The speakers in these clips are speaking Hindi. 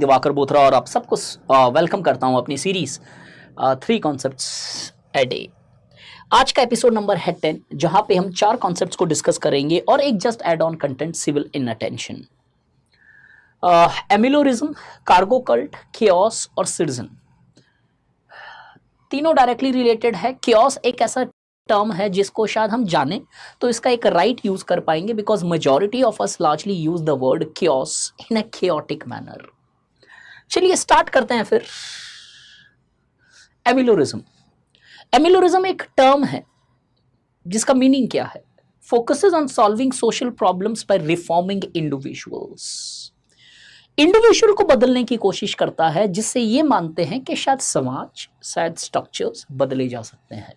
दिवाकर बोथरा और आप सबको वेलकम करता हूं अपनी सीरीज 3 कॉन्सेप्ट्स ए डे। आज का एपिसोड नंबर है 10, जहां पे हम 4 कॉन्सेप्ट्स को डिस्कस करेंगे और एक just add on content, civil inattention. Ameliorism, cargo cult, chaos और सिटीजन, तीनों डायरेक्टली रिलेटेड है। केओस एक ऐसा टर्म है जिसको शायद हम जाने तो इसका एक राइट यूज कर पाएंगे, because majority of us largely use the word chaos in a chaotic manner. चलिए स्टार्ट करते हैं फिर। एमिलोरिज्म, एमिलोरिज्म एक टर्म है जिसका मीनिंग क्या है? Focuses on solving social problems bye reforming individuals. Individual को बदलने की कोशिश करता है, जिससे ये मानते हैं कि शायद समाज, शायद स्ट्रक्चर्स बदले जा सकते हैं।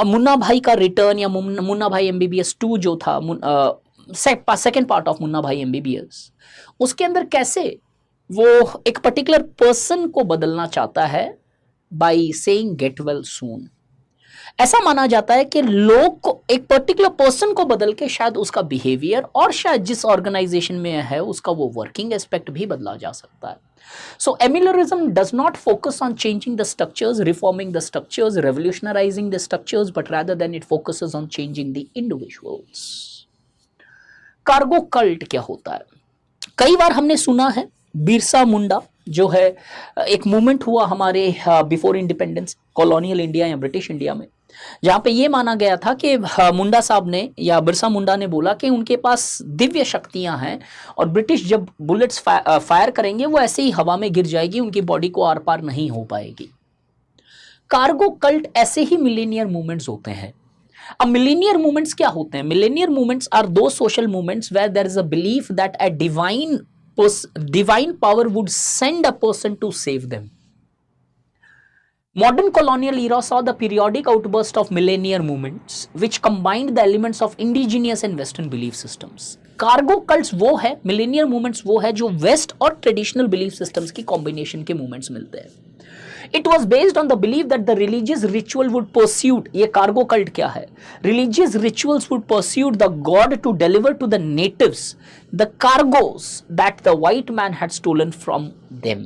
मुन्ना भाई का रिटर्न या मुन्ना भाई एमबीबीएस 2 जो था, सेकेंड पार्ट ऑफ मुन्ना भाई एमबीबीएस, उसके अंदर कैसे वो एक पर्टिकुलर पर्सन को बदलना चाहता है by saying get well soon. ऐसा माना जाता है कि लोग को एक पर्टिकुलर पर्सन को बदल के शायद उसका बिहेवियर और शायद जिस ऑर्गेनाइजेशन में है उसका वो वर्किंग एस्पेक्ट भी बदला जा सकता है। So ameliorism does not focus on changing the structures, reforming the structures, revolutionising the structures, but rather than it focuses on changing the individuals. Cargo cult क्या होता है? कई बार हमने सुना है बिरसा मुंडा जो है, एक मूवमेंट हुआ हमारे बिफोर इंडिपेंडेंस कॉलोनियल इंडिया या ब्रिटिश इंडिया में, जहां पे ये माना गया था कि मुंडा साहब ने या बिरसा मुंडा ने बोला कि उनके पास दिव्य शक्तियां हैं और ब्रिटिश जब बुलेट्स फायर करेंगे वो ऐसे ही हवा में गिर जाएगी, उनकी बॉडी को आर पार नहीं हो पाएगी। कार्गो कल्ट ऐसे ही मिलेनियर मूवमेंट्स होते हैं। अब मिलेनियर मूवमेंट्स क्या होते हैं? मिलेनियर मूवमेंट्स आर दो social movements where there is a belief that a divine power would send a person to save them. Modern colonial era saw the periodic outburst of millennial movements which combined the elements of indigenous and western belief systems. Cargo cults वो है, मिलेनियर मूवमेंट्स वो है जो वेस्ट और ट्रेडिशनल बिलीफ सिस्टम्स की कॉम्बिनेशन के मूवमेंट्स मिलते हैं। It was based on the belief that the religious ritual would pursue, ये कार्गो कल्ट क्या है? Religious rituals would pursue the god to deliver to the natives the cargoes that the white man had stolen from them.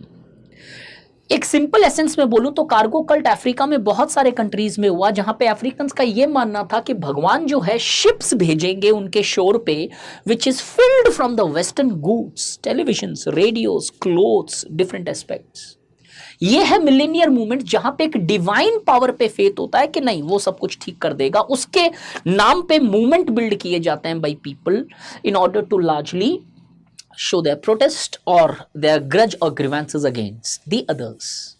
एक सिंपल एसेंस में बोलूं तो कार्गो कल्ट अफ्रीका में बहुत सारे कंट्रीज में हुआ, जहां पे अफ्रीकन्स का ये मानना था कि भगवान जो है शिप्स भेजेंगे उनके शोर पे, which is filled from the western goods, televisions, radios, clothes, different aspects. ये है मिलेनियर मूवमेंट, जहां पे एक डिवाइन पावर पे फेथ होता है कि नहीं वो सब कुछ ठीक कर देगा। उसके नाम पे मूवमेंट बिल्ड किए जाते हैं by people in order to largely show their protest और देयर ग्रज और grievances against the others.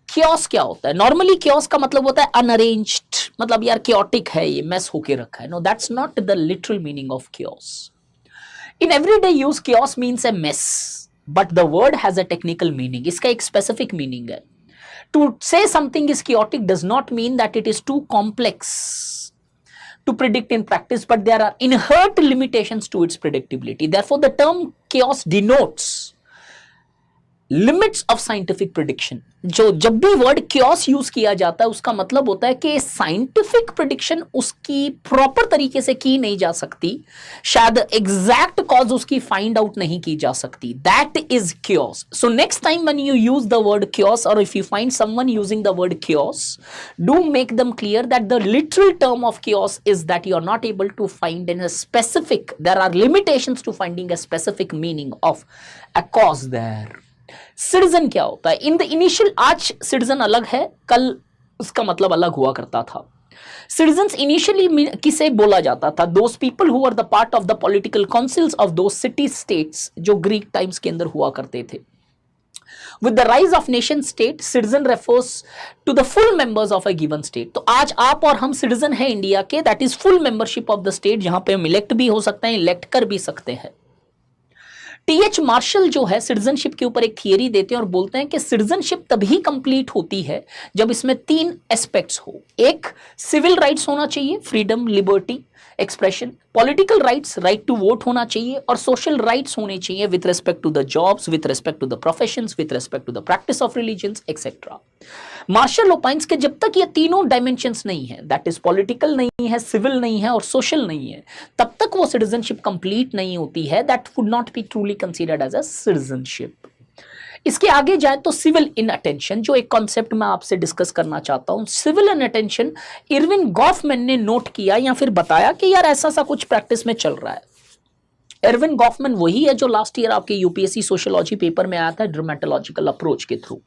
Chaos क्या होता है? नॉर्मली क्योस का मतलब होता है अनअरेंज्ड, मतलब यार क्योटिक है, ये मेस होके रखा है। No, that's not the literal meaning of chaos. In everyday use chaos means a mess, but the word has a technical meaning. इसका एक specific meaning है। To say something is chaotic does not mean that it is too complex to predict in practice, but there are inherent limitations to its predictability. Therefore, the term chaos denotes limits of scientific prediction. जो जब भी वर्ड क्योस यूज किया जाता है उसका मतलब होता है कि साइंटिफिक प्रिडिक्शन उसकी प्रॉपर तरीके से की नहीं जा सकती, शायद एग्जैक्ट कॉज उसकी फाइंड आउट नहीं की जा सकती। That is chaos. So next time when you use the word chaos और if you find someone using the word chaos, do make them clear that the literal term of chaos is that you are not able to find in a specific, there are limitations to finding a specific meaning of a cause there. Citizen क्या होता है? इन द इनिशियल, आज सिटीजन अलग है, कल उसका मतलब अलग हुआ करता था। सिटीजन्स इनिशियली किसे बोला जाता था? Those people who are the part of the political councils of those city states जो ग्रीक टाइम्स के अंदर हुआ करते थे। With the rise of nation state, citizen refers to the full members of a given state. तो आज आप और हम सिटीजन है इंडिया के, that is full membership of the state, जहां पे हम इलेक्ट भी हो सकते हैं, इलेक्ट कर भी सकते हैं। टी.एच. मार्शल जो है सिटीजनशिप के ऊपर एक थियरी देते हैं और बोलते हैं कि सिटीजनशिप तभी कंप्लीट होती है जब इसमें 3 एस्पेक्ट्स हो। एक, सिविल राइट्स होना चाहिए, freedom, liberty. Expression, political rights, right to vote होना चाहिए और सोशल राइट्स होने चाहिए with respect to the jobs, with respect to the professions, with respect to the practice of religions etcetera. Marshall opines के जब तक ये तीनों डायमेंशंस नहीं है, दैट इज पॉलिटिकल नहीं है, सिविल नहीं है और सोशल नहीं है, तब तक वो सिटीजनशिप कंप्लीट नहीं होती है। That would not be truly considered as a citizenship. इसके आगे जाए तो सिविल इन अटेंशन, जो एक कॉन्सेप्ट मैं आपसे डिस्कस करना चाहता हूं। सिविल इन अटेंशन इरविन गॉफमैन ने नोट किया या फिर बताया कि यार ऐसा सा कुछ प्रैक्टिस में चल रहा है। इरविन गॉफमैन वही है जो लास्ट ईयर आपके यूपीएससी सोशियोलॉजी पेपर में आया था ड्रामेटोलॉजिकल अप्रोच के थ्रू।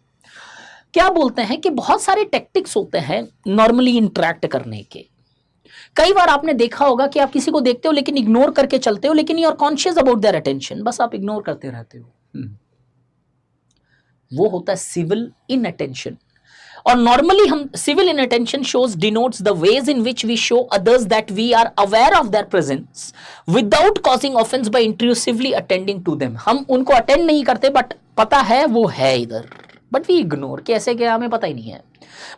क्या बोलते हैं कि बहुत सारे टेक्टिक्स होते हैं नॉर्मली इंटरैक्ट करने के। कई बार आपने देखा होगा कि आप किसी को देखते हो लेकिन इग्नोर करके चलते हो, लेकिन you are conscious about their attention, बस आप इग्नोर करते रहते हो। वो होता है सिविल इन अटेंशन। और नॉर्मली हम civil inattention shows denotes the ways in which we show others that we are aware of their presence without causing offence by intrusively attending to them. हम उनको अटेंड नहीं करते बट पता है वो है इधर, बट वी इग्नोर, कैसे क्या हमें पता ही नहीं है।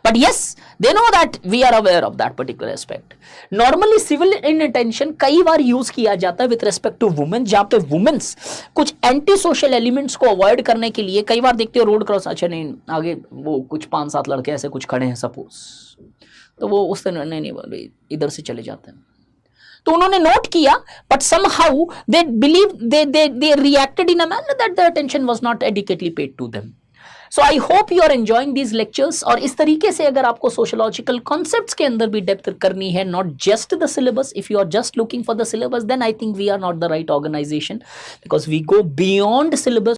But yes, they know that we are aware of that particular aspect. Normally, civil inattention कई बार यूज किया जाता है with respect to women, जहाँ पे women's कुछ एंटी सोशल एलिमेंट्स को अवॉइड करने के लिए कई बार देखते हो रोड क्रॉस, अच्छा नहीं आगे वो कुछ 5-7 लड़के ऐसे कुछ खड़े हैं सपोज, तो वो उस तरह नहीं इधर से चले जाते हैं। तो उन्होंने नोट किया but somehow they believe they reacted in a manner that their attention was not adequately paid to them. So I hope you are enjoying these lectures. और इस तरीके से अगर आपको सोशोलॉजिकल कॉन्सेप्ट्स के अंदर भी डेप्थ करनी है, not just the syllabus, if you are just looking for the syllabus, then I think we are not the right organisation, because we go beyond syllabus